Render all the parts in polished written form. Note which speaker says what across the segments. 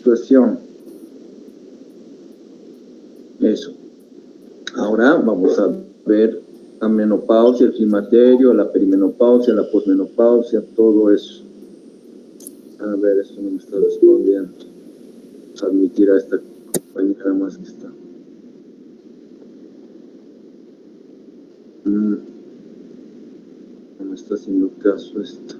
Speaker 1: menstruación. Eso. Ahora vamos a ver la menopausia, el climaterio, la perimenopausia, la posmenopausia, todo eso. A ver, esto no me está respondiendo. Vamos a admitir a esta compañera más que está. No me está haciendo caso esto.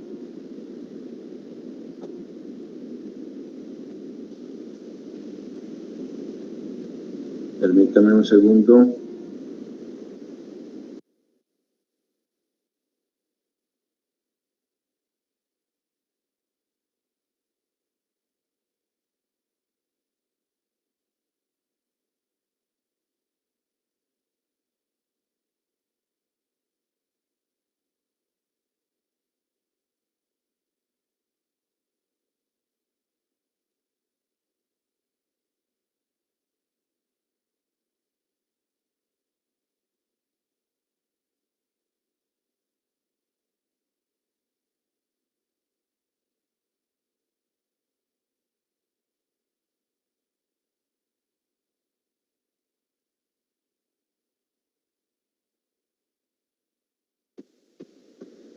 Speaker 1: Permítame un segundo.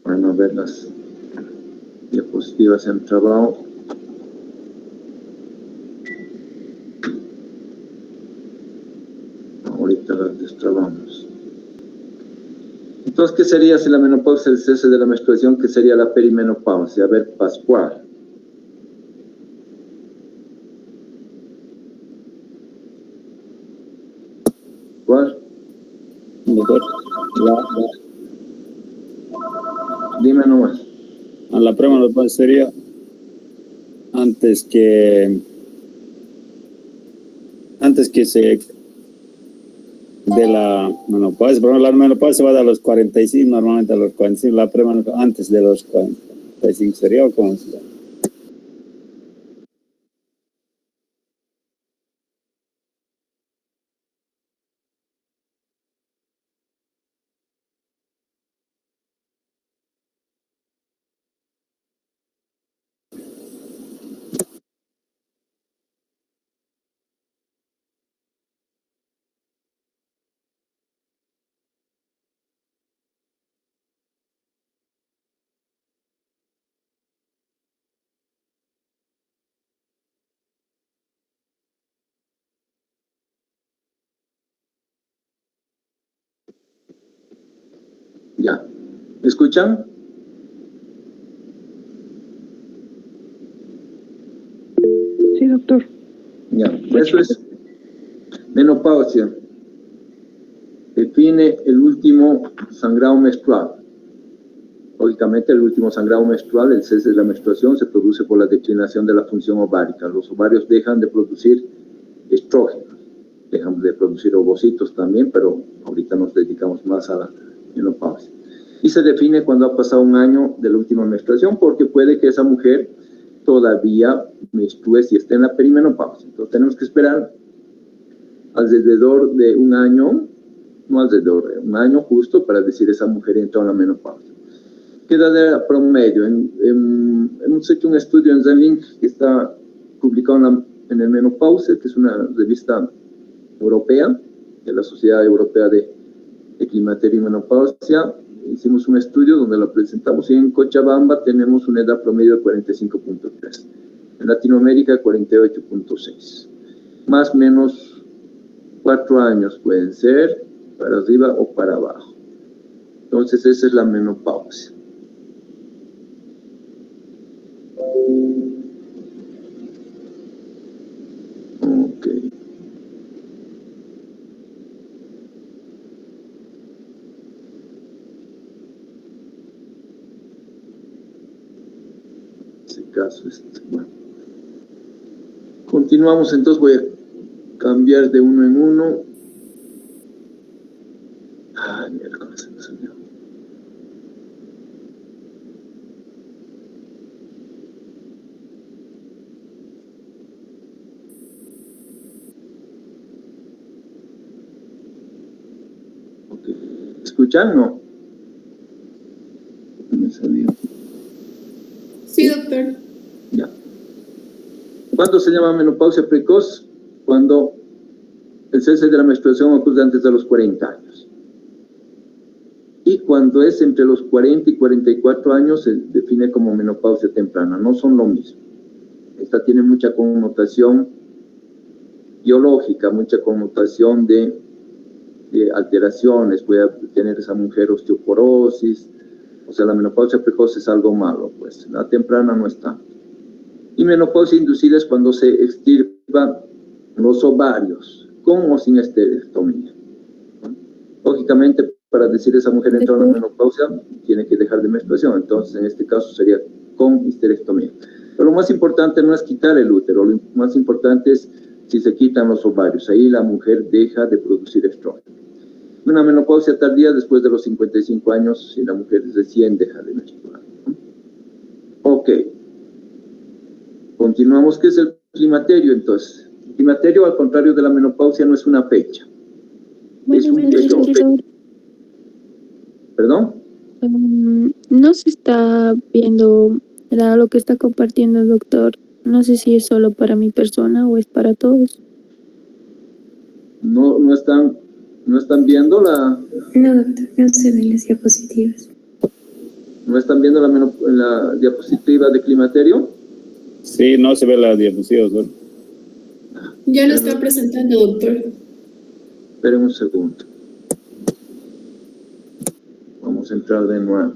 Speaker 1: Bueno, a ver, las diapositivas se han trabado. Ahorita las destrabamos. Entonces, ¿qué sería si la menopausia es el cese de la menstruación? ¿Qué sería la perimenopausia? A ver, Pascual. ¿Cuál? Dime nomás.
Speaker 2: La premenopausia sería antes que se de la menopausia. Pero la menopausia va a los 45, normalmente a los 45, la premenopausia antes de los 45 sería, ¿o cómo se llama?
Speaker 1: Ya. ¿Me escuchan?
Speaker 3: Sí, doctor.
Speaker 1: Ya. Eso es menopausia. Define el último sangrado menstrual. Lógicamente, el último sangrado menstrual, el cese de la menstruación, se produce por la declinación de la función ovárica. Los ovarios dejan de producir estrógenos, dejan de producir ovocitos también, pero ahorita nos dedicamos más a la menopausia. Y se define cuando ha pasado un año de la última menstruación, porque puede que esa mujer todavía menstrue si está en la perimenopausia. Entonces tenemos que esperar alrededor de un año, no alrededor de un año justo, para decir esa mujer entró en la menopausia. ¿Qué edad de promedio? Hemos hecho un estudio en Zenlink que está publicado en el Menopausia, que es una revista europea, de la Sociedad Europea de Climaterio y Menopausia. Hicimos un estudio donde lo presentamos y en Cochabamba tenemos una edad promedio de 45.3. En Latinoamérica, 48.6. Más o menos 4 años pueden ser, para arriba o para abajo. Entonces, esa es la menopausia. Ok. En ese caso, bueno. Continuamos, entonces voy a cambiar de uno en uno. Ay, miércoles, se me salió. ¿Escuchan? No. Me salió.
Speaker 4: Sí, doctor.
Speaker 1: Ya. ¿Cuándo se llama menopausia precoz? Cuando el cese de la menstruación ocurre antes de los 40 años. Y cuando es entre los 40 y 44 años se define como menopausia temprana. No son lo mismo. Esta tiene mucha connotación biológica, mucha connotación de alteraciones. Puede tener esa mujer osteoporosis. O sea, la menopausia precoz es algo malo, pues. La temprana no está. Y menopausia inducida es cuando se extirpan los ovarios, con o sin esterectomía. Lógicamente, para decir esa mujer entró en la menopausia, tiene que dejar de menstruación. Entonces, en este caso sería con histerectomía. Pero lo más importante no es quitar el útero, lo más importante es si se quitan los ovarios. Ahí la mujer deja de producir estrógeno. Una menopausia tardía después de los 55 años, si la mujer recién deja de menstruar. Ok. Continuamos. ¿Qué es el climaterio, entonces? El climaterio, al contrario de la menopausia, no es una fecha. Es un periodo. ¿Perdón?
Speaker 4: No se está viendo lo que está compartiendo el doctor. No sé si es solo para mi persona o es para todos.
Speaker 1: ¿No están viendo la...?
Speaker 5: No, doctor, no se ven las diapositivas.
Speaker 1: ¿No están viendo la diapositiva de climaterio?
Speaker 2: Sí, no se ve la diapositiva, doctor.
Speaker 6: Ya lo está presentando, doctor.
Speaker 1: Esperen un segundo. Vamos a entrar de nuevo.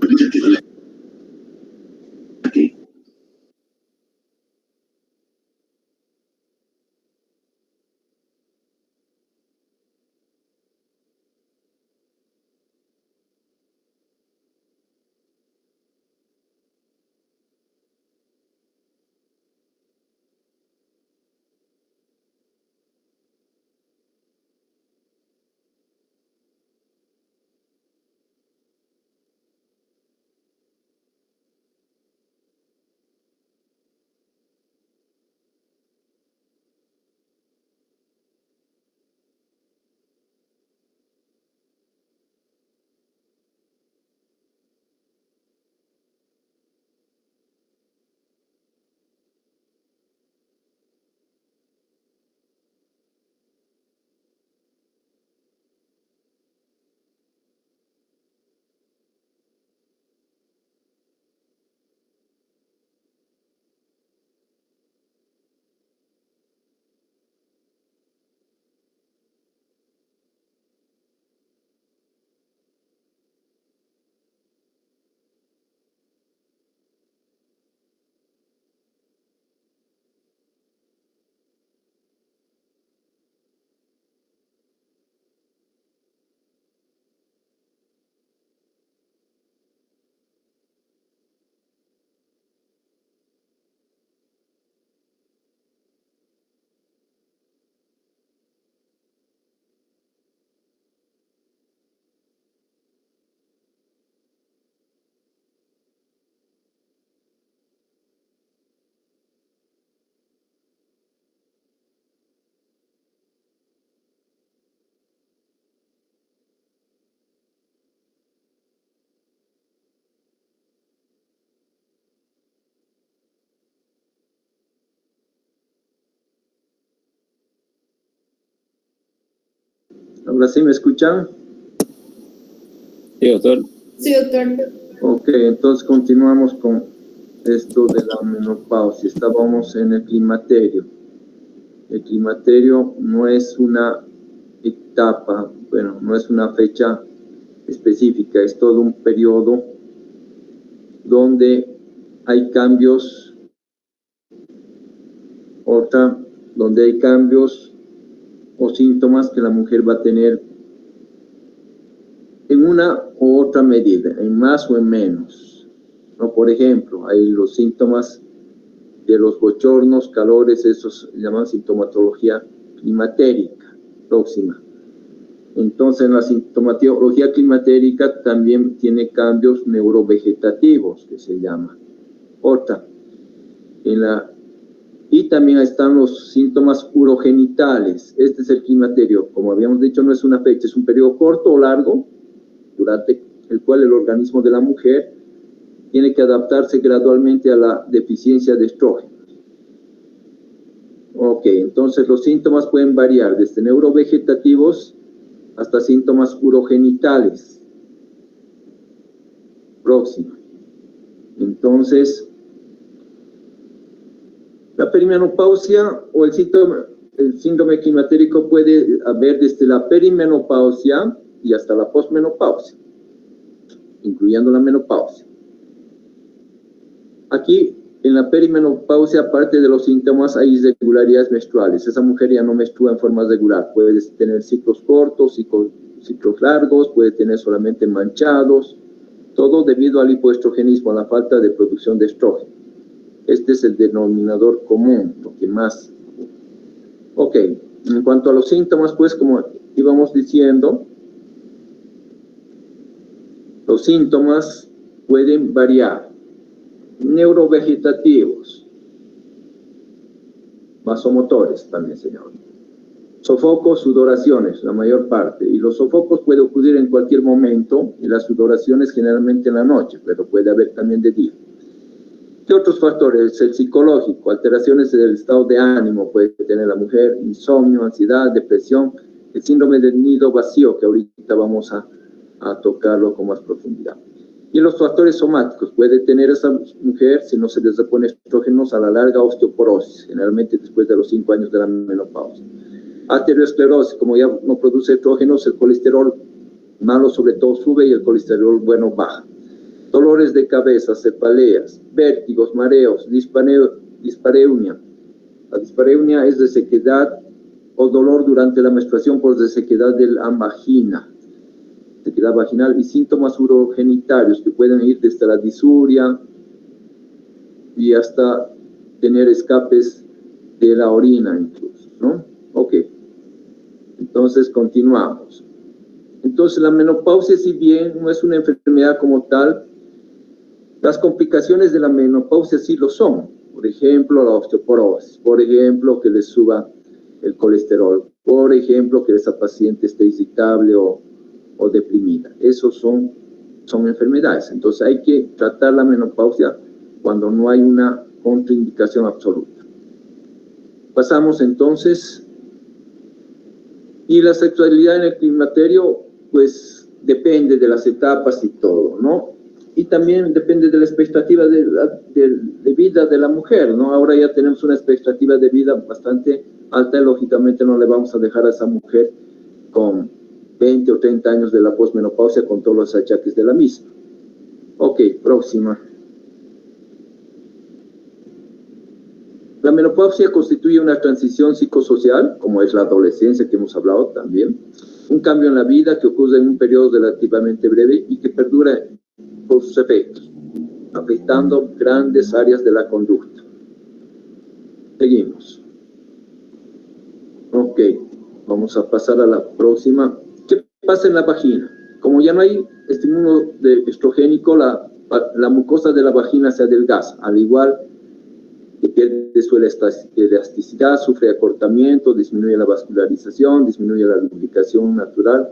Speaker 1: ¿Ahora sí me escuchan?
Speaker 2: Sí, doctor.
Speaker 6: Sí, doctor.
Speaker 1: Ok, entonces continuamos con esto de la menopausia. Estábamos en el climaterio. El climaterio no es una etapa, bueno, no es una fecha específica, es todo un periodo donde hay cambios, donde hay cambios o síntomas que la mujer va a tener en una u otra medida, en más o en menos. ¿No? Por ejemplo, hay los síntomas de los bochornos, calores, esos se llaman sintomatología climatérica próxima. Entonces, en la sintomatología climatérica también tiene cambios neurovegetativos, que se llama. Y también están los síntomas urogenitales. Este es el climaterio. Como habíamos dicho, no es una fecha, es un periodo corto o largo, durante el cual el organismo de la mujer tiene que adaptarse gradualmente a la deficiencia de estrógenos. Ok, entonces los síntomas pueden variar desde neurovegetativos hasta síntomas urogenitales. Próximo. Entonces, la perimenopausia o el síndrome climatérico puede haber desde la perimenopausia y hasta la posmenopausia, incluyendo la menopausia. Aquí, en la perimenopausia, aparte de los síntomas, hay irregularidades menstruales. Esa mujer ya no menstrua en forma regular. Puede tener ciclos cortos, ciclos largos, puede tener solamente manchados, todo debido al hipoestrogenismo, a la falta de producción de estrógeno. Este es el denominador común, lo que más. Ok, en cuanto a los síntomas, pues como íbamos diciendo, los síntomas pueden variar. Neurovegetativos, vasomotores también se llaman. Sofocos, sudoraciones, la mayor parte. Y los sofocos pueden ocurrir en cualquier momento y las sudoraciones generalmente en la noche, pero puede haber también de día. ¿Qué otros factores? El psicológico, alteraciones del estado de ánimo puede tener la mujer, insomnio, ansiedad, depresión, el síndrome del nido vacío, que ahorita vamos a tocarlo con más profundidad. Y los factores somáticos, puede tener esa mujer, si no se les repone estrógenos, a la larga osteoporosis, generalmente después de los 5 años de la menopausia. Aterosclerosis, como ya no produce estrógenos, el colesterol malo sobre todo sube y el colesterol bueno baja. Dolores de cabeza, cefaleas, vértigos, mareos, dispareunia. La dispareunia es resequedad o dolor durante la menstruación por resequedad de la vagina, sequedad vaginal, y síntomas urogenitarios que pueden ir desde la disuria y hasta tener escapes de la orina incluso, ¿no? Ok. Entonces, continuamos. Entonces, la menopausia, si bien no es una enfermedad como tal, las complicaciones de la menopausia sí lo son. Por ejemplo, la osteoporosis. Por ejemplo, que les suba el colesterol. Por ejemplo, que esa paciente esté irritable o deprimida. Esos son enfermedades. Entonces, hay que tratar la menopausia cuando no hay una contraindicación absoluta. Pasamos entonces. Y la sexualidad en el climaterio, pues, depende de las etapas y todo, ¿no? Y también depende de la expectativa de vida de la mujer, ¿no? Ahora ya tenemos una expectativa de vida bastante alta y lógicamente no le vamos a dejar a esa mujer con 20 o 30 años de la posmenopausia con todos los achaques de la misma. Ok, próxima. La menopausia constituye una transición psicosocial, como es la adolescencia que hemos hablado también, un cambio en la vida que ocurre en un periodo relativamente breve y que perdura por sus efectos, afectando grandes áreas de la conducta. Seguimos. Ok, vamos a pasar a la próxima. ¿Qué pasa en la vagina? Como ya no hay estímulo estrogénico, la mucosa de la vagina se adelgaza, al igual que pierde su elasticidad, sufre acortamiento, disminuye la vascularización, disminuye la lubricación natural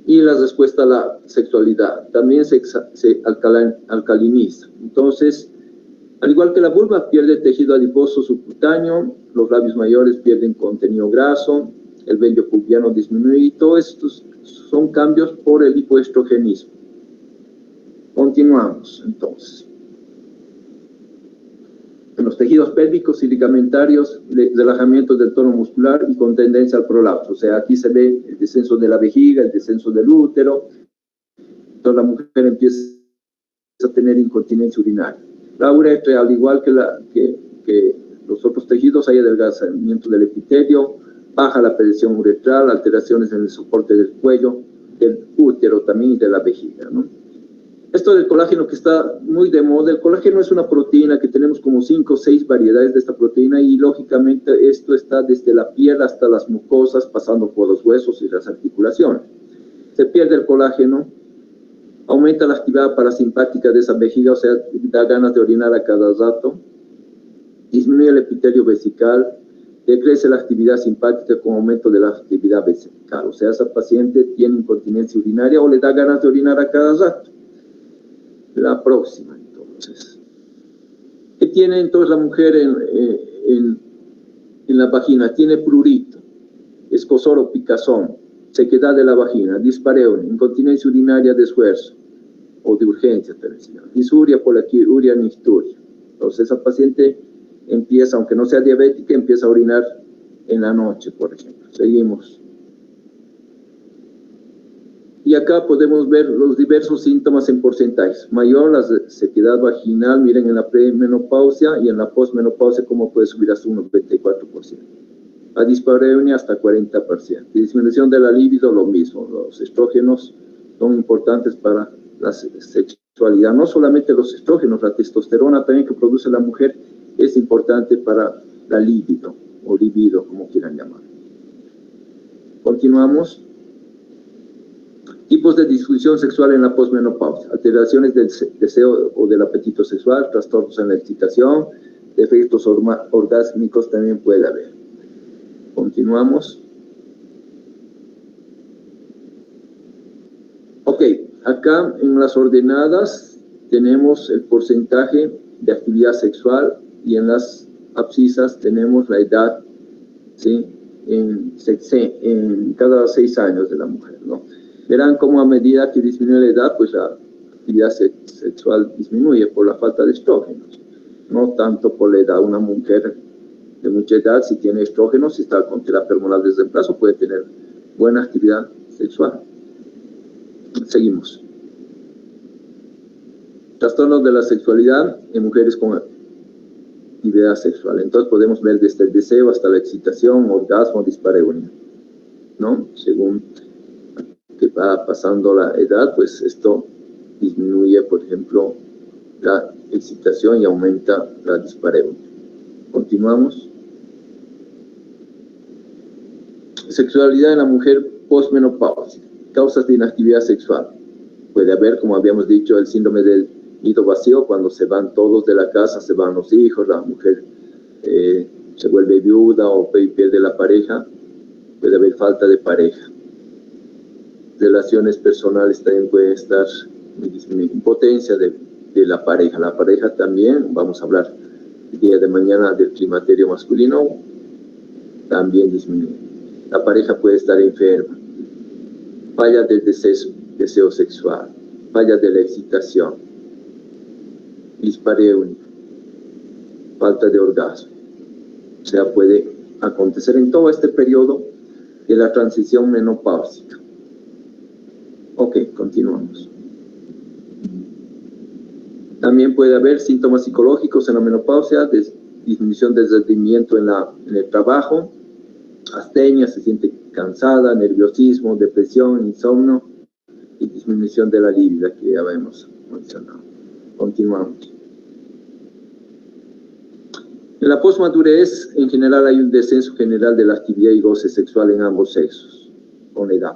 Speaker 1: y la respuesta a la sexualidad. También se alcaliniza. Entonces, al igual que la vulva pierde tejido adiposo subcutáneo, los labios mayores pierden contenido graso, el vello pubiano disminuye, y todos estos son cambios por el hipoestrogenismo. Continuamos, entonces. En los tejidos pélvicos y ligamentarios, relajamiento del tono muscular y con tendencia al prolapso. O sea, aquí se ve el descenso de la vejiga, el descenso del útero. Entonces la mujer empieza a tener incontinencia urinaria. La uretra, al igual que los otros tejidos, hay adelgazamiento del epitelio, baja la presión uretral, alteraciones en el soporte del cuello, del útero también y de la vejiga, ¿no? Esto del colágeno que está muy de moda, el colágeno es una proteína que tenemos como 5 o 6 variedades de esta proteína y lógicamente esto está desde la piel hasta las mucosas, pasando por los huesos y las articulaciones. Se pierde el colágeno, aumenta la actividad parasimpática de esa vejiga, o sea, da ganas de orinar a cada rato, disminuye el epitelio vesical, decrece la actividad simpática con aumento de la actividad vesical, o sea, esa paciente tiene incontinencia urinaria o le da ganas de orinar a cada rato. La próxima, entonces. ¿Qué tiene entonces la mujer en la vagina tiene prurito, escozor o picazón, sequedad de la vagina, dispareunia, incontinencia urinaria de esfuerzo o de urgencia, disuria, poliuria, nicturia. Entonces, esa paciente empieza, aunque no sea diabética, empieza a orinar en la noche, por ejemplo. Seguimos. Y acá podemos ver los diversos síntomas en porcentajes. Mayor la sequedad vaginal, miren en la premenopausia y en la posmenopausia cómo puede subir hasta un 94%. La dispareunia hasta 40%. Disminución de la libido, lo mismo. Los estrógenos son importantes para la sexualidad. No solamente los estrógenos, la testosterona también que produce la mujer es importante para la libido, o libido, como quieran llamar. Continuamos. Tipos de disfunción sexual en la posmenopausia. Alteraciones del deseo o del apetito sexual, trastornos en la excitación, defectos orgásmicos también puede haber. Continuamos. Ok, acá en las ordenadas tenemos el porcentaje de actividad sexual y en las abscisas tenemos la edad, ¿sí? En cada 6 años de la mujer, ¿no? Verán cómo a medida que disminuye la edad, pues la actividad sexual disminuye por la falta de estrógenos, no tanto por la edad. Una mujer de mucha edad, si tiene estrógenos, si está con terapia hormonal de reemplazo, puede tener buena actividad sexual. Seguimos. Trastornos de la sexualidad en mujeres con actividad sexual. Entonces podemos ver desde el deseo hasta la excitación, orgasmo, dispareunia, ¿no? Según que va pasando la edad, pues esto disminuye, por ejemplo, la excitación y aumenta la dispareunia. Continuamos. Sexualidad en la mujer posmenopáusica. Causas de inactividad sexual. Puede haber, como habíamos dicho, el síndrome del nido vacío, cuando se van todos de la casa, se van los hijos, la mujer se vuelve viuda o pierde la pareja. Puede haber falta de pareja. Relaciones personales también pueden estar en impotencia de la pareja. La pareja también, vamos a hablar el día de mañana del climaterio masculino, también disminuye. La pareja puede estar enferma. Falla del deseo sexual, falla de la excitación, dispareunia, falta de orgasmo. O sea, puede acontecer en todo este periodo de la transición menopáusica. Ok, continuamos. También puede haber síntomas psicológicos en la menopausia, disminución del rendimiento en el trabajo, astenia, se siente cansada, nerviosismo, depresión, insomnio y disminución de la libido, que ya habíamos mencionado. Continuamos. En la posmadurez, en general, hay un descenso general de la actividad y goce sexual en ambos sexos, con edad,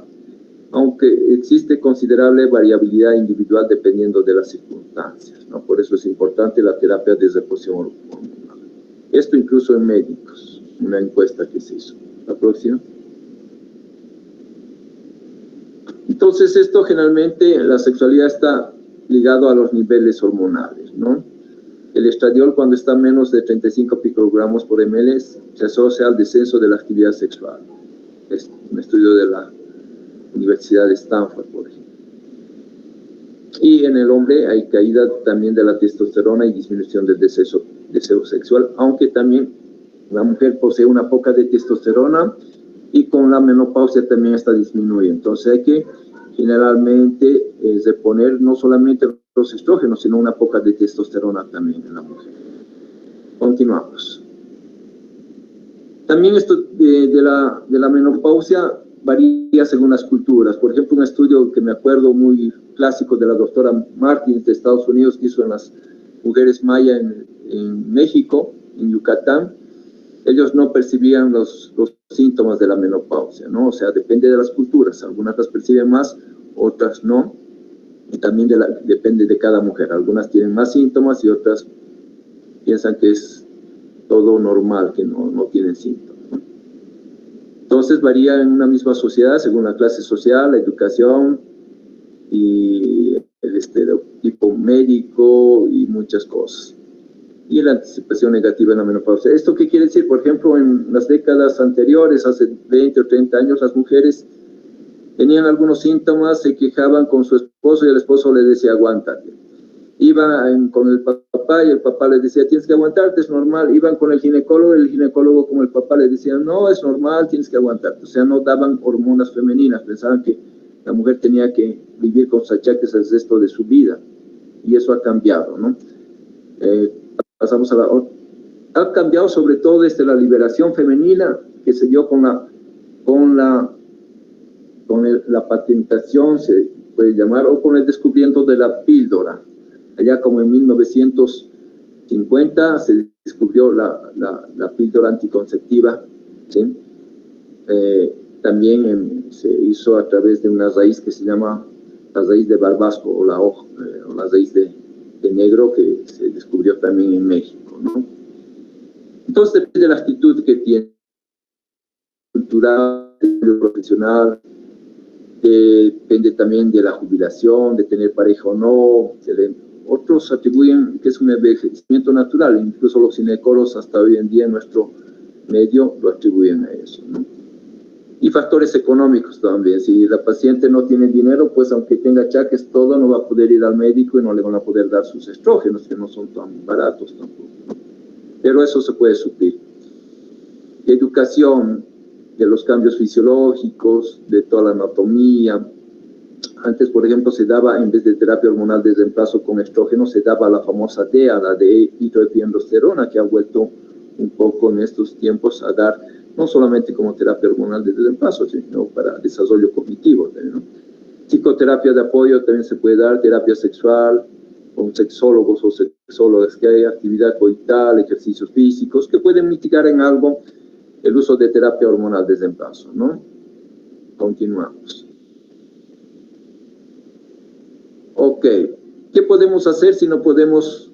Speaker 1: aunque existe considerable variabilidad individual dependiendo de las circunstancias, ¿no? Por eso es importante la terapia de reposición hormonal. Esto incluso en médicos, una encuesta que se hizo. La próxima. Entonces, esto generalmente, la sexualidad está ligado a los niveles hormonales, ¿no? El estradiol, cuando está menos de 35 picogramos por ml, se asocia al descenso de la actividad sexual. Es un estudio de la Universidad de Stanford, por ejemplo. Y en el hombre hay caída también de la testosterona y disminución del deseo sexual, aunque también la mujer posee una poca de testosterona y con la menopausia también está disminuyendo. Entonces hay que generalmente reponer no solamente los estrógenos, sino una poca de testosterona también en la mujer. Continuamos. También esto de la menopausia varía según las culturas. Por ejemplo, un estudio que me acuerdo muy clásico de la doctora Martins de Estados Unidos que hizo en las mujeres maya en México, en Yucatán. Ellos no percibían los síntomas de la menopausia, ¿no? O sea, depende de las culturas. Algunas las perciben más, otras no. Y también depende de cada mujer. Algunas tienen más síntomas y otras piensan que es todo normal, que no tienen síntomas, ¿no? Entonces varía en una misma sociedad según la clase social, la educación y el estereotipo médico y muchas cosas. y la anticipación negativa en la menopausia. ¿Esto qué quiere decir? Por ejemplo, en las décadas anteriores, hace 20 o 30 años, las mujeres tenían algunos síntomas, se quejaban con su esposo y el esposo les decía, aguántate. Iban con el papá y el papá les decía, tienes que aguantarte, es normal. Iban con el ginecólogo como el papá les decía, no, es normal, tienes que aguantarte. O sea, no daban hormonas femeninas, pensaban que la mujer tenía que vivir con sus achaques el resto de su vida. Y eso ha cambiado, ¿no? Pasamos a la otra. Ha cambiado sobre todo desde la liberación femenina que se dio con la patentación, se puede llamar, o con el descubrimiento de la píldora. Allá como en 1950 se descubrió la píldora anticonceptiva, ¿sí? También se hizo a través de una raíz que se llama la raíz de barbasco o la raíz de negro, que se descubrió también en México, ¿no? Entonces depende de la actitud que tiene, cultural, profesional, depende también de la jubilación, de tener pareja o no. Otros atribuyen que es un envejecimiento natural, incluso los ginecólogos hasta hoy en día en nuestro medio lo atribuyen a eso, ¿no? Y factores económicos también. Si la paciente no tiene dinero, pues aunque tenga achaques, todo, no va a poder ir al médico y no le van a poder dar sus estrógenos, que no son tan baratos tampoco, ¿no? Pero eso se puede suplir. Educación de los cambios fisiológicos, de toda la anatomía. Antes, por ejemplo, se daba, en vez de terapia hormonal de reemplazo con estrógeno, se daba la famosa DEA, la de hidroepiandrosterona, que ha vuelto un poco en estos tiempos a dar, no solamente como terapia hormonal de reemplazo, sino para desarrollo cognitivo también, ¿no? Psicoterapia de apoyo también se puede dar, terapia sexual, con sexólogos o sexólogas, que hay actividad coital, ejercicios físicos, que pueden mitigar en algo el uso de terapia hormonal de reemplazo, ¿no? Continuamos. Ok, ¿qué podemos hacer si no podemos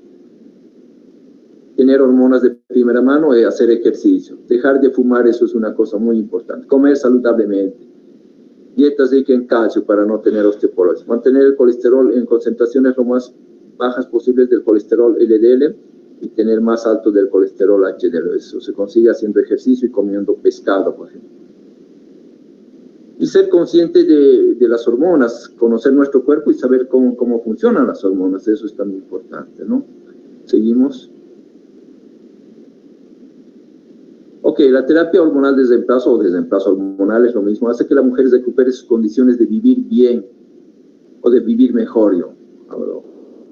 Speaker 1: tener hormonas de primera mano? Hacer ejercicio, dejar de fumar, eso es una cosa muy importante, comer saludablemente, dietas ricas en calcio para no tener osteoporosis, mantener el colesterol en concentraciones lo más bajas posibles del colesterol LDL y tener más alto del colesterol HDL. Eso se consigue haciendo ejercicio y comiendo pescado, por ejemplo. Y ser consciente de las hormonas, conocer nuestro cuerpo y saber cómo funcionan las hormonas, eso es tan importante, ¿no? Seguimos. Ok, la terapia hormonal de reemplazo o de reemplazo hormonal es lo mismo, hace que la mujer recupere sus condiciones de vivir bien o de vivir mejor,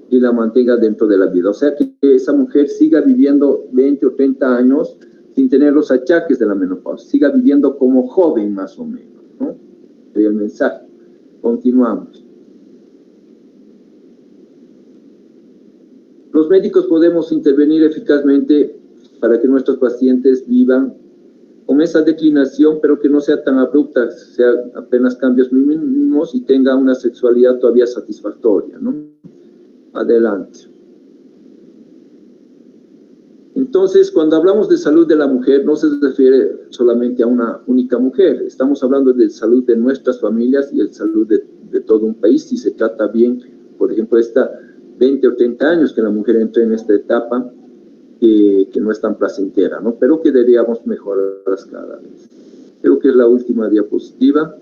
Speaker 1: y la mantenga dentro de la vida. O sea, que esa mujer siga viviendo 20 o 30 años sin tener los achaques de la menopausia, siga viviendo como joven más o menos, ¿no? Sería el mensaje. Continuamos. Los médicos podemos intervenir eficazmente para que nuestros pacientes vivan con esa declinación, pero que no sea tan abrupta, sea apenas cambios mínimos y tenga una sexualidad todavía satisfactoria, ¿no? Adelante. Entonces, cuando hablamos de salud de la mujer, no se refiere solamente a una única mujer. Estamos hablando de salud de nuestras familias y de salud de todo un país. Si se trata bien, por ejemplo, esta 20 o 30 años que la mujer entra en esta etapa, que no es tan placentera, ¿no? Pero que deberíamos mejorar cada vez. Creo que es la última diapositiva.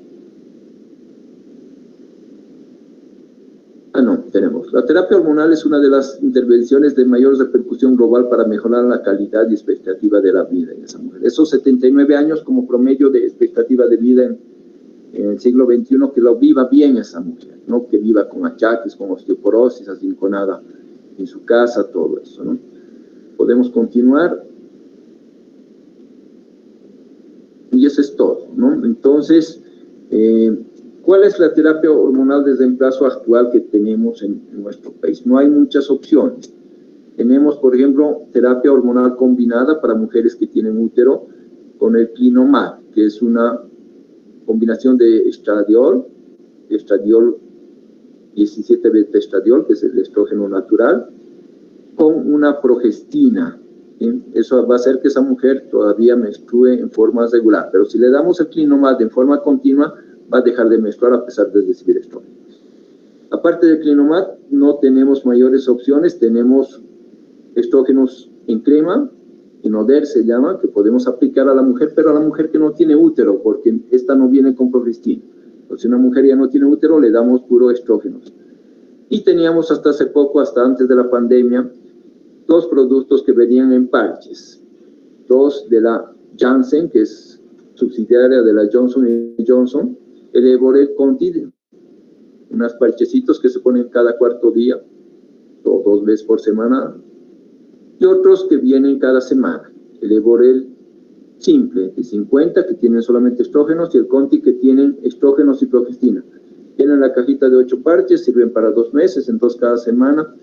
Speaker 1: No, tenemos. La terapia hormonal es una de las intervenciones de mayor repercusión global para mejorar la calidad y expectativa de la vida en esa mujer. Esos 79 años como promedio de expectativa de vida en el siglo XXI, que lo viva bien esa mujer, no que viva con achaques, con osteoporosis, arrinconada en su casa, todo eso, ¿no? Podemos continuar. Y eso es todo, ¿no? Entonces, ¿cuál es la terapia hormonal de reemplazo actual que tenemos en nuestro país? No hay muchas opciones. Tenemos, por ejemplo, terapia hormonal combinada para mujeres que tienen útero con el Clinomad, que es una combinación de estradiol 17-beta-estradiol, que es el estrógeno natural, con una progestina. ¿Sí? Eso va a hacer que esa mujer todavía menstrue en forma regular, pero si le damos el Clinomad en forma continua, va a dejar de menstruar a pesar de recibir estrógeno. Aparte del Clinomad, no tenemos mayores opciones, tenemos estrógenos en crema, Inoder se llama, que podemos aplicar a la mujer, pero a la mujer que no tiene útero, porque esta no viene con progestina. Entonces, si una mujer ya no tiene útero, le damos puro estrógenos. Y teníamos hasta hace poco, hasta antes de la pandemia, 2 productos que venían en parches. 2 de la Janssen, que es subsidiaria de la Johnson & Johnson, el Eborel Conti, unos parchecitos que se ponen cada cuarto día, o 2 veces por semana, y otros que vienen cada semana. El Eborel simple, de 50, que tienen solamente estrógenos, y el Conti, que tienen estrógenos y progestina. Tienen la cajita de 8 parches, sirven para 2 meses, entonces cada semana.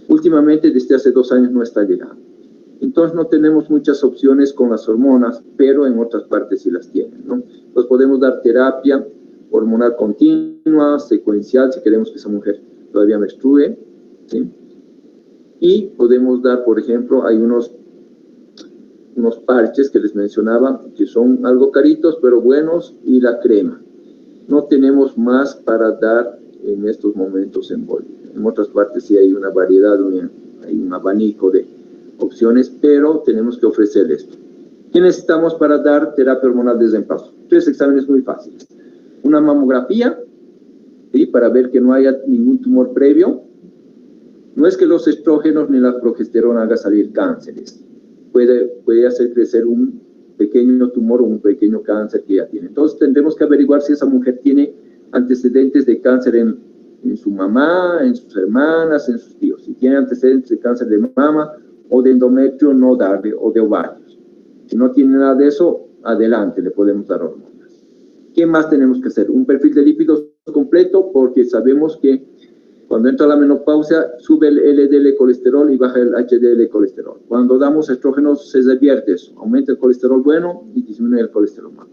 Speaker 1: Últimamente, desde hace 2 años, no está llegando. Entonces, no tenemos muchas opciones con las hormonas, pero en otras partes sí las tienen, ¿no? Entonces, podemos dar terapia hormonal continua, secuencial, si queremos que esa mujer todavía menstrue, ¿sí? Y podemos dar, por ejemplo, hay unos parches que les mencionaba, que son algo caritos, pero buenos, y la crema. No tenemos más para dar en estos momentos en Bolivia. En otras partes sí hay una variedad, hay un abanico de opciones, pero tenemos que ofrecer esto. ¿Qué necesitamos para dar terapia hormonal de reemplazo? 3 exámenes muy fáciles. Una mamografía, ¿sí? Para ver que no haya ningún tumor previo. No es que los estrógenos ni la progesterona hagan salir cánceres. Puede hacer crecer un pequeño tumor o un pequeño cáncer que ya tiene. Entonces tendremos que averiguar si esa mujer tiene antecedentes de cáncer en su mamá, en sus hermanas, en sus tíos. Si tiene antecedentes de cáncer de mama o de endometrio, no darle, o de ovarios. Si no tiene nada de eso, adelante, le podemos dar hormonas. ¿Qué más tenemos que hacer? Un perfil de lípidos completo, porque sabemos que cuando entra la menopausia, sube el LDL colesterol y baja el HDL colesterol. Cuando damos estrógenos, se revierte eso. Aumenta el colesterol bueno y disminuye el colesterol malo.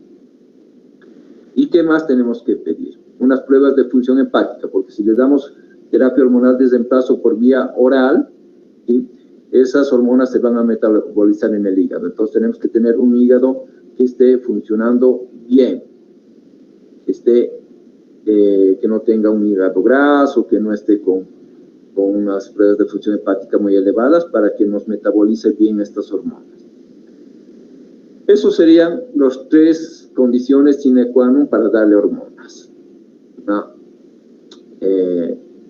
Speaker 1: ¿Y qué más tenemos que pedir? Unas pruebas de función hepática, porque si les damos terapia hormonal de reemplazo por vía oral, ¿sí? Esas hormonas se van a metabolizar en el hígado. Entonces tenemos que tener un hígado que esté funcionando bien, que no tenga un hígado graso, que no esté con unas pruebas de función hepática muy elevadas para que nos metabolice bien estas hormonas. Esos serían las 3 condiciones sine qua non para darle hormonas.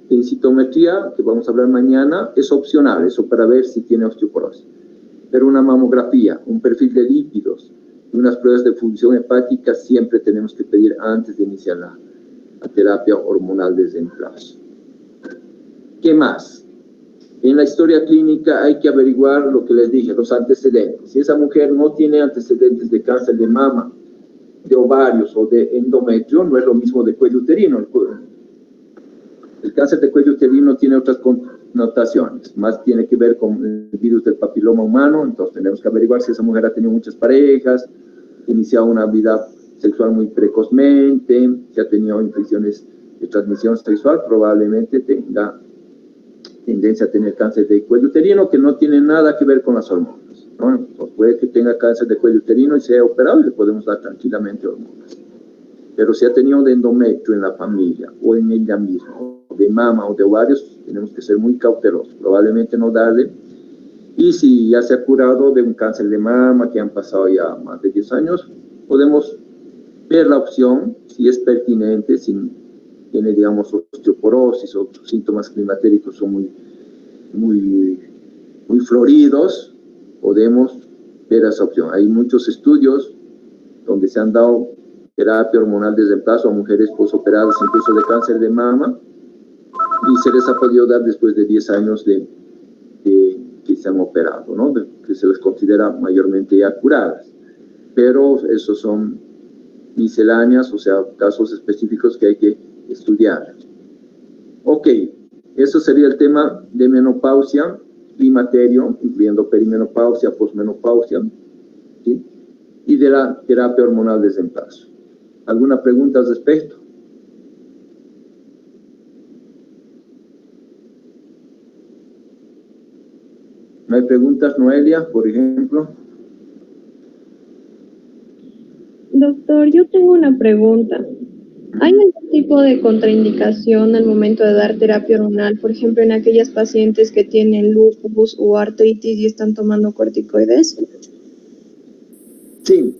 Speaker 1: Densitometría, que vamos a hablar mañana, es opcional, eso para ver si tiene osteoporosis. Pero una mamografía, un perfil de lípidos y unas pruebas de función hepática siempre tenemos que pedir antes de iniciar la terapia hormonal de reemplazo. ¿Qué más? En la historia clínica hay que averiguar lo que les dije, los antecedentes. Si esa mujer no tiene antecedentes de cáncer de mama, de ovarios o de endometrio, no es lo mismo de cuello uterino. El cáncer de cuello uterino tiene otras connotaciones, más tiene que ver con el virus del papiloma humano, entonces tenemos que averiguar si esa mujer ha tenido muchas parejas, iniciado una vida sexual muy precozmente, si ha tenido infecciones de transmisión sexual, probablemente tenga tendencia a tener cáncer de cuello uterino, que no tiene nada que ver con las hormonas, ¿no? Entonces puede que tenga cáncer de cuello uterino y sea operado y le podemos dar tranquilamente hormonas. Pero si ha tenido de endometrio en la familia, o en ella misma, o de mama o de ovarios, tenemos que ser muy cautelosos, probablemente no darle. Y si ya se ha curado de un cáncer de mama, que han pasado ya más de 10 años, podemos ver la opción, si es pertinente, si tiene, digamos, osteoporosis o síntomas climatéricos son muy floridos, podemos ver esa opción. Hay muchos estudios donde se han dado terapia hormonal de reemplazo a mujeres posoperadas incluso de cáncer de mama y se les ha podido dar después de 10 años de que se han operado, ¿no? Que se les considera mayormente ya curadas. Pero esos son misceláneas, o sea, casos específicos que hay que estudiar. Ok, eso sería el tema de menopausia, climaterio, incluyendo perimenopausia, posmenopausia, ¿sí? Y de la terapia hormonal de reemplazo. ¿Alguna pregunta al respecto? ¿No hay preguntas, Noelia, por ejemplo?
Speaker 3: Doctor, yo tengo una pregunta.
Speaker 7: ¿Hay algún tipo de contraindicación al momento de dar terapia hormonal? Por ejemplo, en aquellas pacientes que tienen lupus o artritis y están tomando corticoides.
Speaker 1: Sí,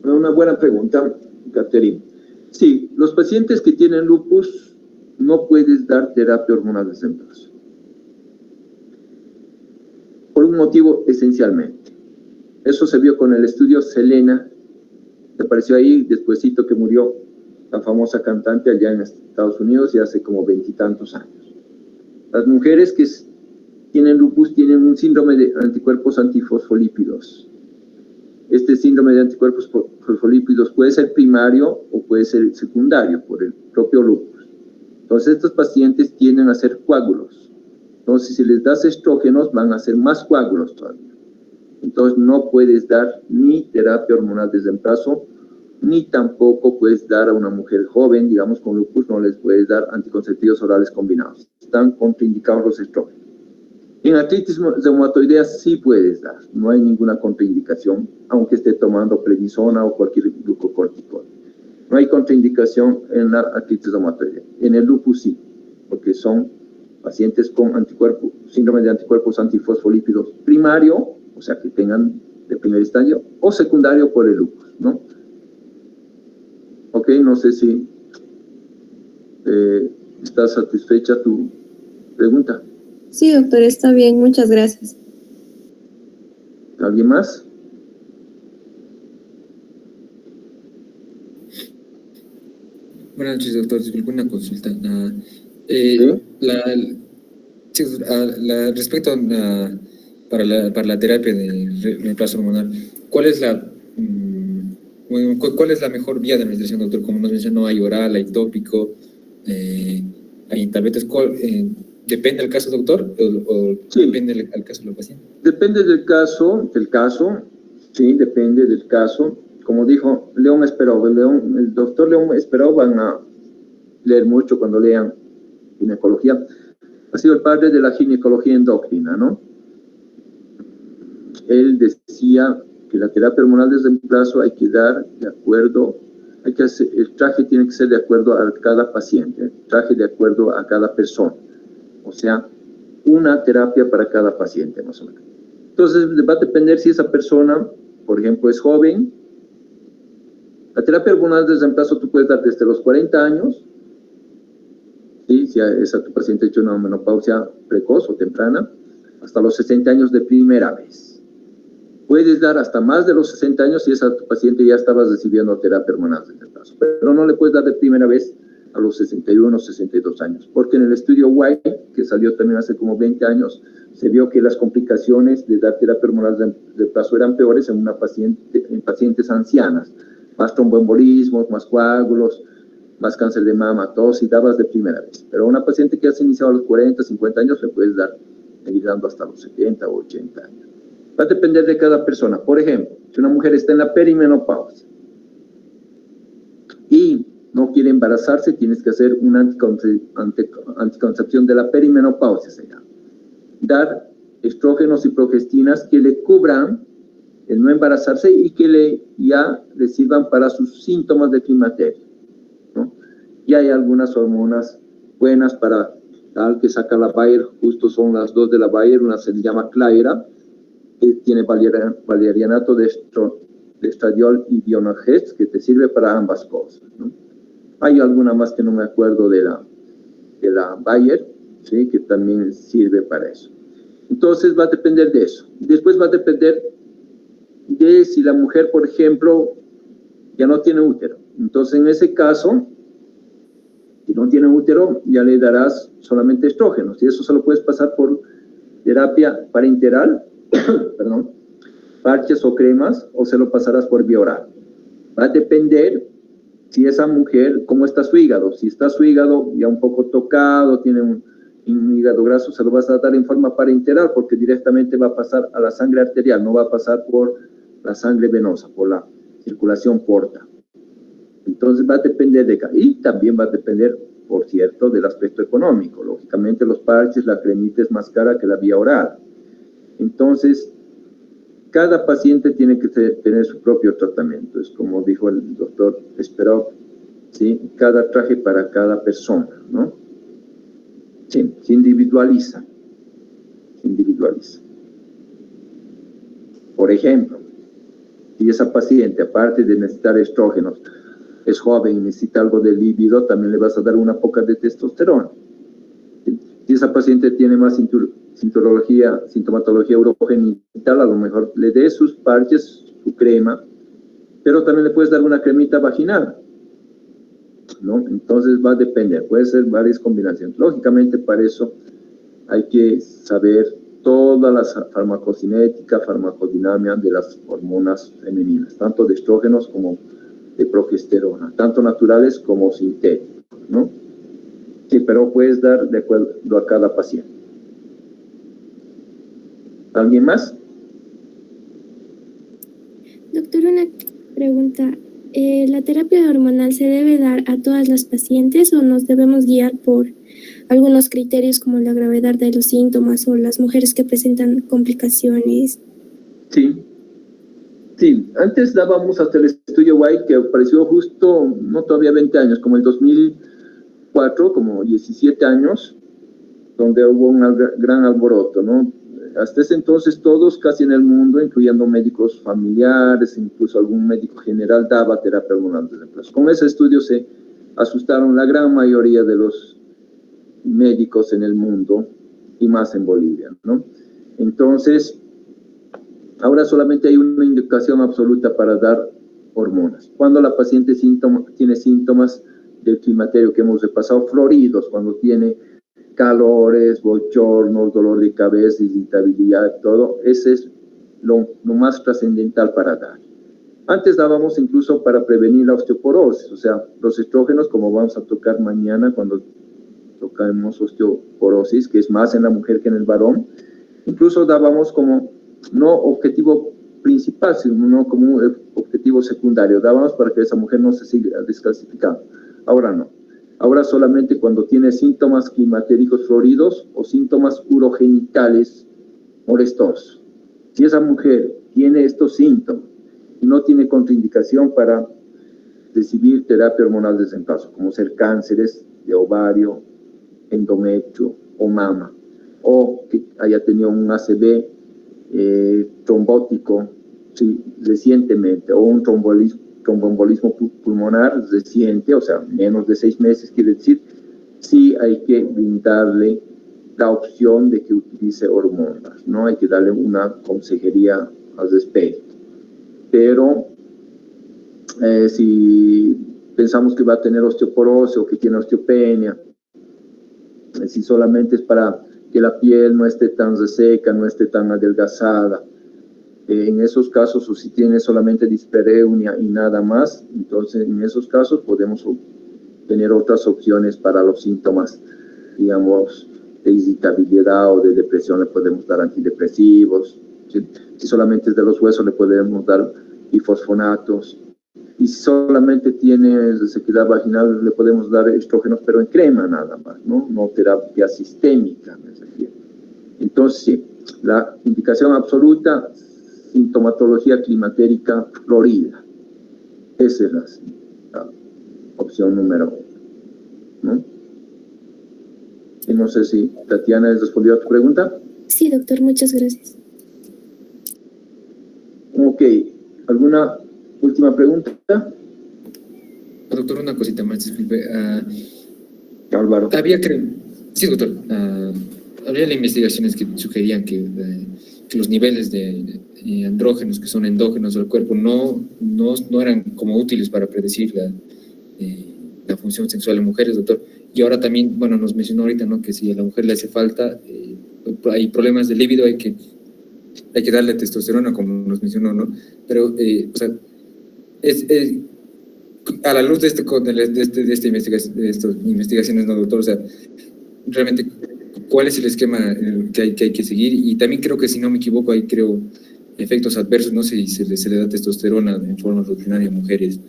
Speaker 1: una buena pregunta, Catherine. Sí, los pacientes que tienen lupus no puedes dar terapia hormonal de reemplazo. Por un motivo esencialmente. Eso se vio con el estudio Selena, que apareció ahí despuesito que murió la famosa cantante allá en Estados Unidos y hace como 20 y tantos años. Las mujeres que tienen lupus tienen un síndrome de anticuerpos antifosfolípidos. Este síndrome de anticuerpos fosfolípidos puede ser primario o puede ser secundario por el propio lupus. Entonces, estos pacientes tienden a hacer coágulos. Entonces, si les das estrógenos, van a hacer más coágulos todavía. Entonces, no puedes dar ni terapia hormonal de reemplazo, ni tampoco puedes dar a una mujer joven, digamos, con lupus, no les puedes dar anticonceptivos orales combinados. Están contraindicados los estrógenos. En artritis reumatoidea sí puedes dar, no hay ninguna contraindicación, aunque esté tomando prednisona o cualquier glucocorticoide. No hay contraindicación en la artritis reumatoidea. En el lupus sí, porque son pacientes con síndrome de anticuerpos antifosfolípidos primario, o sea, que tengan de primer estadio, o secundario por el lupus, ¿no? Ok, no sé si está satisfecha tu pregunta.
Speaker 7: Sí, doctor, está bien, muchas gracias.
Speaker 1: ¿Alguien más?
Speaker 8: Buenas noches, doctor. Disculpe una consulta.
Speaker 1: ¿Sí?
Speaker 8: Respecto a para la terapia de reemplazo hormonal, ¿cuál es la mejor vía de administración, doctor? Como nos mencionó, hay oral, hay tópico, hay tabletas. ¿Depende del caso, doctor? ¿O
Speaker 1: Sí.
Speaker 8: Depende del caso del paciente?
Speaker 1: Depende del caso, sí, depende del caso. Como dijo León Esperó, el doctor León Esperó, van a leer mucho cuando lean ginecología. Ha sido el padre de la ginecología endocrina, ¿no? Él decía que la terapia hormonal de reemplazo hay que dar de acuerdo, el traje tiene que ser de acuerdo a cada paciente, el traje de acuerdo a cada persona. O sea, una terapia para cada paciente, más o menos. Entonces, va a depender si esa persona, por ejemplo, es joven. La terapia hormonal de reemplazo tú puedes dar desde los 40 años, ¿sí? Si esa tu paciente ha hecho una menopausia precoz o temprana, hasta los 60 años de primera vez. Puedes dar hasta más de los 60 años si esa tu paciente ya estaba recibiendo terapia hormonal de reemplazo, pero no le puedes dar de primera vez a los 61 o 62 años, porque en el estudio White, que salió también hace como 20 años, se vio que las complicaciones de dar terapia hormonal de reemplazo eran peores en pacientes ancianas, más tromboembolismos, más coágulos, más cáncer de mama, todo si dabas de primera vez. Pero a una paciente que has iniciado a los 40, 50 años, le puedes seguir dando hasta los 70 o 80 años. Va a depender de cada persona. Por ejemplo, si una mujer está en la perimenopausia y no quiere embarazarse, tienes que hacer una anticoncepción de la perimenopausia, se llama. Dar estrógenos y progestinas que le cubran el no embarazarse y que ya le sirvan para sus síntomas de climaterio, ¿no? Y hay algunas hormonas buenas para tal que saca la Bayer, justo son las dos de la Bayer, una se llama Claira, que tiene valerianato de estradiol y Bionagest, que te sirve para ambas cosas, ¿no? Hay alguna más que no me acuerdo de la Bayer, ¿sí? Que también sirve para eso. Entonces va a depender de eso. Después va a depender de si la mujer, por ejemplo, ya no tiene útero. Entonces, en ese caso, si no tiene útero, ya le darás solamente estrógenos. Y eso solo puedes pasar por terapia parenteral, perdón, parches o cremas, o se lo pasarás por vía oral. Va a depender si esa mujer, cómo está su hígado. Si está su hígado ya un poco tocado, tiene un hígado graso, se lo vas a dar en forma parenteral, porque directamente va a pasar a la sangre arterial, no va a pasar por la sangre venosa, por la circulación porta. Entonces va a depender y también va a depender, por cierto, del aspecto económico. Lógicamente los parches, la cremita es más cara que la vía oral. Entonces, cada paciente tiene que tener su propio tratamiento. Es como dijo el doctor Esperov, ¿sí? Cada traje para cada persona, ¿no? Sí, se individualiza. Se individualiza. Por ejemplo, si esa paciente, aparte de necesitar estrógenos, es joven y necesita algo de líbido, también le vas a dar una poca de testosterona. Si esa paciente tiene más sintomatología urogenital, a lo mejor le dé sus parches, su crema, pero también le puedes dar una cremita vaginal, ¿no? Entonces va a depender, puede ser varias combinaciones. Lógicamente, para eso hay que saber toda la farmacocinética, farmacodinamia de las hormonas femeninas, tanto de estrógenos como de progesterona, tanto naturales como sintéticos, ¿no? Sí, pero puedes dar de acuerdo a cada paciente. ¿Alguien más?
Speaker 9: Doctor, una pregunta. ¿La terapia hormonal se debe dar a todas las pacientes o nos debemos guiar por algunos criterios como la gravedad de los síntomas o las mujeres que presentan complicaciones?
Speaker 1: Sí. Sí, antes dábamos hasta el estudio White, que apareció justo, no todavía 20 años, como el 2004, como 17 años, donde hubo un gran alboroto, ¿no? Hasta ese entonces todos, casi en el mundo, incluyendo médicos familiares, incluso algún médico general, daba terapia hormonal de reemplazo. Con ese estudio se asustaron la gran mayoría de los médicos en el mundo, y más en Bolivia, ¿no? Entonces, ahora solamente hay una indicación absoluta para dar hormonas. Cuando la paciente tiene síntomas del climaterio que hemos repasado, floridos, cuando tiene calores, bochornos, dolor de cabeza, irritabilidad, todo, ese es lo más trascendental para dar. Antes dábamos incluso para prevenir la osteoporosis, o sea, los estrógenos, como vamos a tocar mañana cuando tocamos osteoporosis, que es más en la mujer que en el varón, incluso dábamos como no objetivo principal, sino como un objetivo secundario. Dábamos para que esa mujer no se siga descalcificando. Ahora no. Ahora solamente cuando tiene síntomas climatéricos floridos o síntomas urogenitales molestosos. Si esa mujer tiene estos síntomas y no tiene contraindicación para recibir terapia hormonal de reemplazo, como ser cánceres de ovario, endometrio o mama, o que haya tenido un ACV trombótico, sí, recientemente, o un tromboembolismo pulmonar reciente, o sea, menos de 6 meses, quiere decir, sí hay que brindarle la opción de que utilice hormonas, ¿no? Hay que darle una consejería al respecto. Pero si pensamos que va a tener osteoporosis o que tiene osteopenia, si solamente es para que la piel no esté tan reseca, no esté tan adelgazada, en esos casos, o si tiene solamente dispareunia y nada más, entonces en esos casos podemos tener otras opciones para los síntomas, digamos, de irritabilidad o de depresión. Le podemos dar antidepresivos. Si solamente es de los huesos, le podemos dar bifosfonatos. Y si solamente tiene resequedad vaginal, le podemos dar estrógenos, pero en crema nada más, ¿no? No terapia sistémica, me refiero. Entonces, sí, la indicación absoluta, sintomatología climatérica florida. Esa es la opción número 1, ¿no? Y no sé si Tatiana respondió a tu pregunta.
Speaker 9: Sí, doctor, muchas gracias.
Speaker 1: Ok, ¿alguna última pregunta?
Speaker 8: Doctor, una cosita más, disculpe.
Speaker 1: Álvaro.
Speaker 8: Sí, doctor. Había investigaciones que sugerían que los niveles de andrógenos que son endógenos del cuerpo no eran como útiles para predecir la función sexual en mujeres, doctor. Y ahora también, bueno, nos mencionó ahorita, ¿no?, que si a la mujer le hace falta, hay problemas de líbido, hay que darle testosterona, como nos mencionó, ¿no? Pero, o sea, a la luz de estas investigaciones, ¿no, doctor? O sea, realmente, ¿cuál es el esquema que hay que seguir? Y también creo que, si no me equivoco, hay, creo, efectos adversos, no sé si se le da testosterona en forma rutinaria a mujeres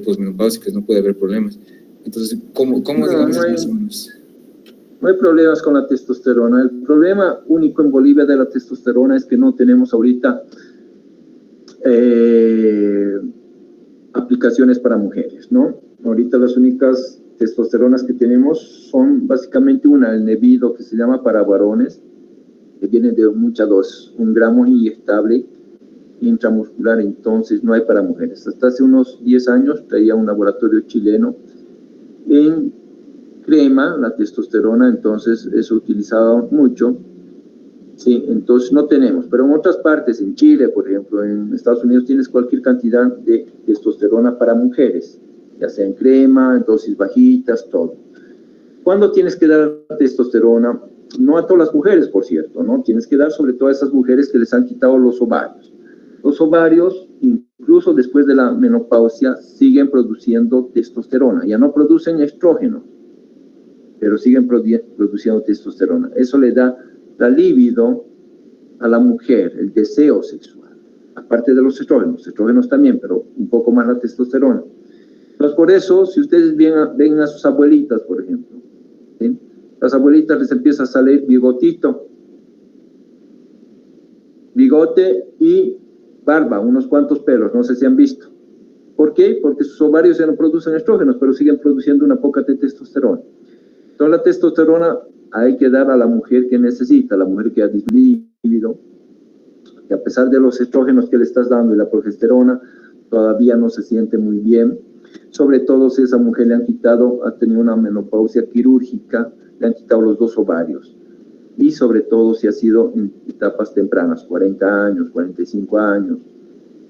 Speaker 8: posmenopáusicas, no puede haber problemas. Entonces, ¿cómo digamos, más o menos?
Speaker 1: No hay problemas con la testosterona. El problema único en Bolivia de la testosterona es que no tenemos ahorita aplicaciones para mujeres, ¿no? Ahorita las únicas testosteronas que tenemos son básicamente una, el Nevido, que se llama para varones, que viene de mucha dosis, 1 gramo inyectable intramuscular, entonces no hay para mujeres. Hasta hace unos 10 años traía un laboratorio chileno en crema, la testosterona, entonces eso utilizaba mucho. Sí, entonces no tenemos, pero en otras partes, en Chile, por ejemplo, en Estados Unidos, tienes cualquier cantidad de testosterona para mujeres, ya sea en crema, en dosis bajitas, todo. ¿Cuándo tienes que dar testosterona? No a todas las mujeres, por cierto, ¿no? Tienes que dar sobre todo a esas mujeres que les han quitado los ovarios. Los ovarios, incluso después de la menopausia, siguen produciendo testosterona. Ya no producen estrógeno, pero siguen produciendo testosterona. Eso le da la libido a la mujer, el deseo sexual, aparte de los estrógenos también, pero un poco más la testosterona. Entonces, por eso, si ustedes ven a sus abuelitas, por ejemplo, ¿sí? Las abuelitas les empieza a salir bigotito, bigote y barba, unos cuantos pelos, no sé si han visto. ¿Por qué? Porque sus ovarios ya no producen estrógenos, pero siguen produciendo una poca de testosterona. Entonces, la testosterona hay que dar a la mujer que necesita, a la mujer que ha disminuido, que a pesar de los estrógenos que le estás dando y la progesterona, todavía no se siente muy bien. Sobre todo si esa mujer le han quitado, ha tenido una menopausia quirúrgica, le han quitado los 2 ovarios. Y sobre todo si ha sido en etapas tempranas, 40 años, 45 años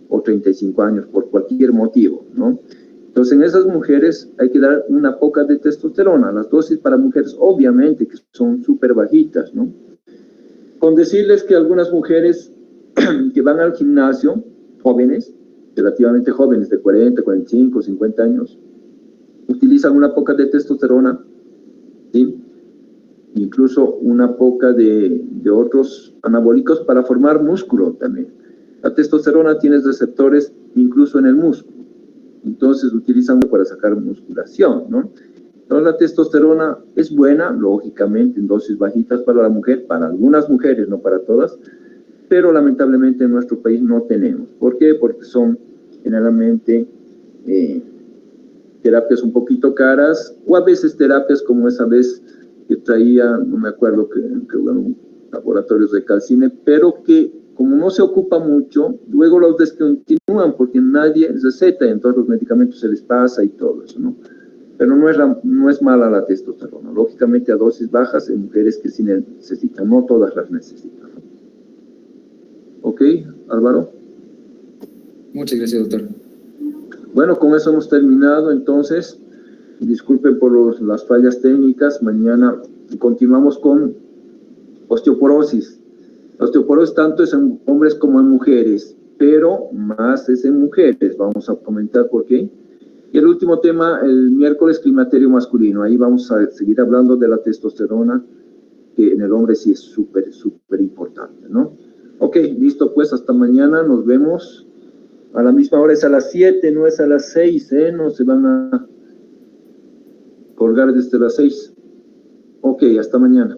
Speaker 1: o 35 años, por cualquier motivo, ¿no? Entonces, en esas mujeres hay que dar una poca de testosterona. Las dosis para mujeres, obviamente, que son súper bajitas, ¿no? Con decirles que algunas mujeres que van al gimnasio, jóvenes, relativamente jóvenes, de 40, 45, 50 años, utilizan una poca de testosterona, ¿sí? Incluso una poca de otros anabólicos para formar músculo también. La testosterona tiene receptores incluso en el músculo. Entonces utilizan para sacar musculación, ¿no? Entonces la testosterona es buena, lógicamente, en dosis bajitas para la mujer, para algunas mujeres, no para todas, pero lamentablemente en nuestro país no tenemos. ¿Por qué? Porque son generalmente terapias un poquito caras, o a veces terapias como esa vez que traía, no me acuerdo que eran laboratorios de Calcine, pero que como no se ocupa mucho, luego los descontinúan porque nadie receta y entonces los medicamentos se les pasa y todo eso, ¿no? Pero no es mala la testosterona, lógicamente a dosis bajas en mujeres que sí necesitan, no todas las necesitan. ¿Ok, Álvaro?
Speaker 8: Muchas gracias, doctor.
Speaker 1: Bueno, con eso hemos terminado, entonces, disculpen por las fallas técnicas, mañana continuamos con osteoporosis. La osteoporosis tanto es en hombres como en mujeres, pero más es en mujeres, vamos a comentar por qué. Y el último tema, el miércoles, climaterio masculino, ahí vamos a seguir hablando de la testosterona, que en el hombre sí es súper importante, ¿no? Ok, listo, pues hasta mañana, nos vemos a la misma hora, es a las 7, no es a las 6, no se van a colgar desde las 6. Ok, hasta mañana.